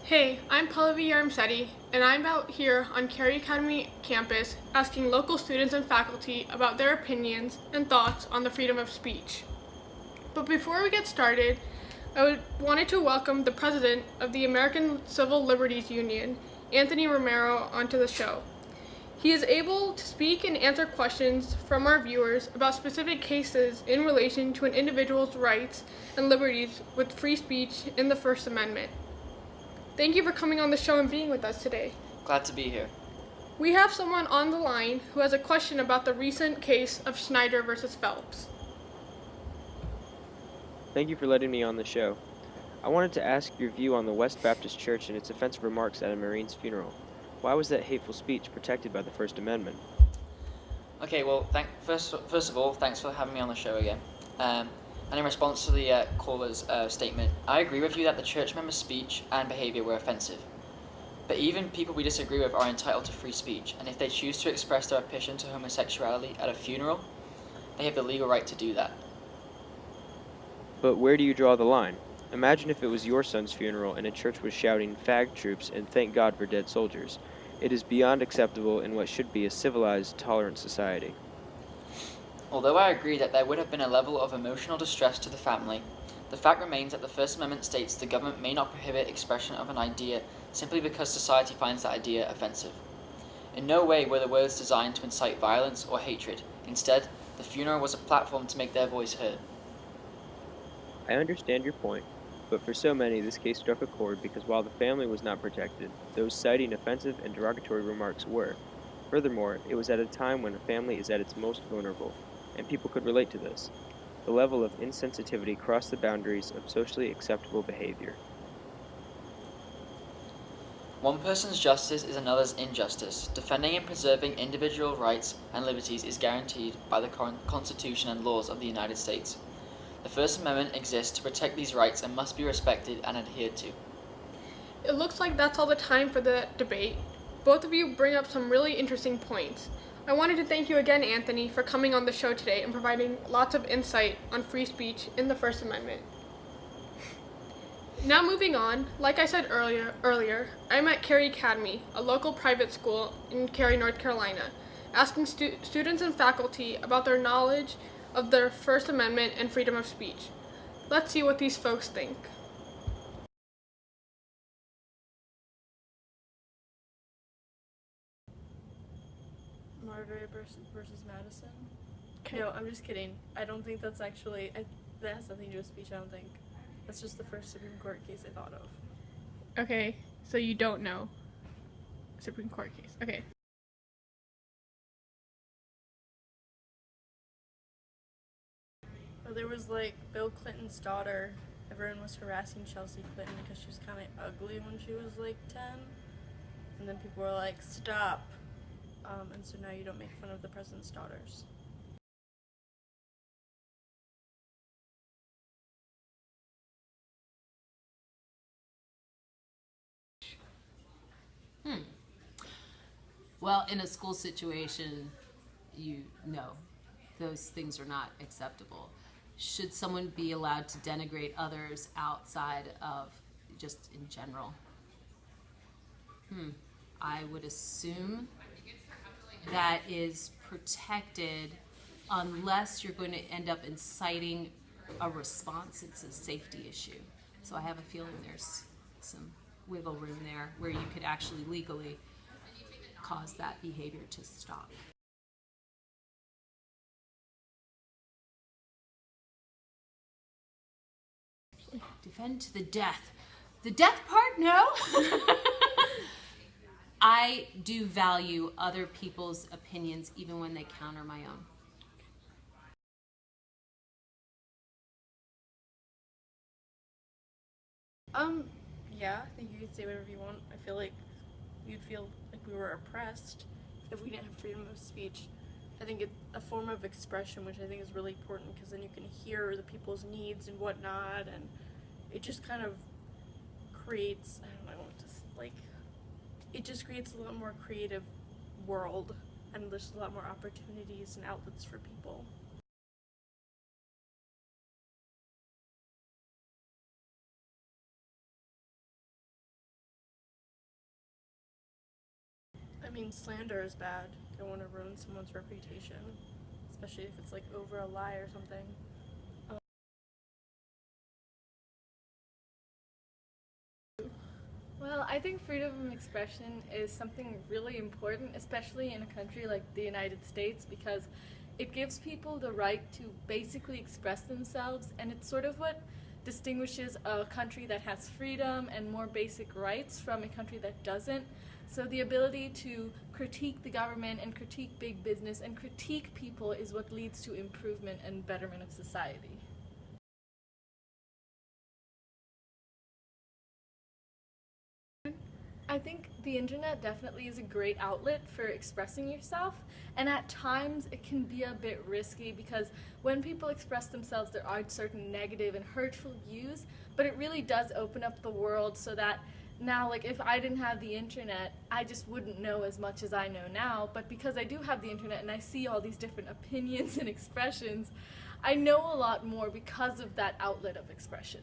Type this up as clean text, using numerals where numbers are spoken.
Hey, I'm Pallavi Yaramseti, and I'm out here on Cary Academy campus asking local students and faculty about their opinions and thoughts on the freedom of speech. But before we get started, wanted to welcome the president of the American Civil Liberties Union, Anthony Romero, onto the show. He is able to speak and answer questions from our viewers about specific cases in relation to an individual's rights and liberties with free speech in the First Amendment. Thank you for coming on the show and being with us today. Glad to be here. We have someone on the line who has a question about the recent case of Schneider versus Phelps. Thank you for letting me on the show. I wanted to ask your view on the West Baptist Church and its offensive remarks at a Marine's funeral. Why was that hateful speech protected by the First Amendment? Okay, well, first of all, thanks for having me on the show again. And in response to the caller's statement, I agree with you that the church member's speech and behavior were offensive. But even people we disagree with are entitled to free speech, and if they choose to express their opposition to homosexuality at a funeral, they have the legal right to do that. But where do you draw the line? Imagine if it was your son's funeral and a church was shouting "fag troops" and "thank God for dead soldiers." It is beyond acceptable in what should be a civilized, tolerant society. Although I agree that there would have been a level of emotional distress to the family, the fact remains that the First Amendment states the government may not prohibit expression of an idea simply because society finds that idea offensive. In no way were the words designed to incite violence or hatred. Instead, the funeral was a platform to make their voice heard. I understand your point, but for so many, this case struck a chord because while the family was not protected, those citing offensive and derogatory remarks were. Furthermore, it was at a time when a family is at its most vulnerable, and people could relate to this. The level of insensitivity crossed the boundaries of socially acceptable behavior. One person's justice is another's injustice. Defending and preserving individual rights and liberties is guaranteed by the Constitution and laws of the United States. The First Amendment exists to protect these rights and must be respected and adhered to. It looks like that's all the time for the debate. Both of you bring up some really interesting points. I wanted to thank you again, Anthony, for coming on the show today and providing lots of insight on free speech in the First Amendment. Now moving on, like I said earlier, I'm at Cary Academy, a local private school in Cary, North Carolina, asking students and faculty about their knowledge of the First Amendment and freedom of speech. Let's see what these folks think. Marbury versus Madison. Okay. No, I'm just kidding. I don't think that's actually. That has nothing to do with speech. I don't think. That's just the first Supreme Court case I thought of. Okay, so you don't know Supreme Court case. Okay. Well, there was like Bill Clinton's daughter. Everyone was harassing Chelsea Clinton because she was kind of ugly when she was like 10, and then people were like, "Stop." And so now you don't make fun of the president's daughters. Well, in a school situation, you know, those things are not acceptable. Should someone be allowed to denigrate others outside of just in general? I would assume that is protected unless you're going to end up inciting a response. It's a safety issue. So I have a feeling there's some wiggle room there where you could actually legally cause that behavior to stop. Defend to the death. The death part, no. I do value other people's opinions even when they counter my own. Yeah, I think you could say whatever you want. I feel like you'd feel like we were oppressed if we didn't have freedom of speech. I think it's a form of expression, which I think is really important because then you can hear the people's needs and whatnot, and it just kind of creates, I don't know, it just creates a lot more creative world, and there's a lot more opportunities and outlets for people. mean, slander is bad. You don't want to ruin someone's reputation, especially if it's like over a lie or something. Well, I think freedom of expression is something really important, especially in a country like the United States, because it gives people the right to basically express themselves, and it's sort of what distinguishes a country that has freedom and more basic rights from a country that doesn't. So the ability to critique the government and critique big business and critique people is what leads to improvement and betterment of society. I think the internet definitely is a great outlet for expressing yourself, and at times it can be a bit risky because when people express themselves there are certain negative and hurtful views, but it really does open up the world so that now, like, if I didn't have the internet, I just wouldn't know as much as I know now, but because I do have the internet and I see all these different opinions and expressions, I know a lot more because of that outlet of expression.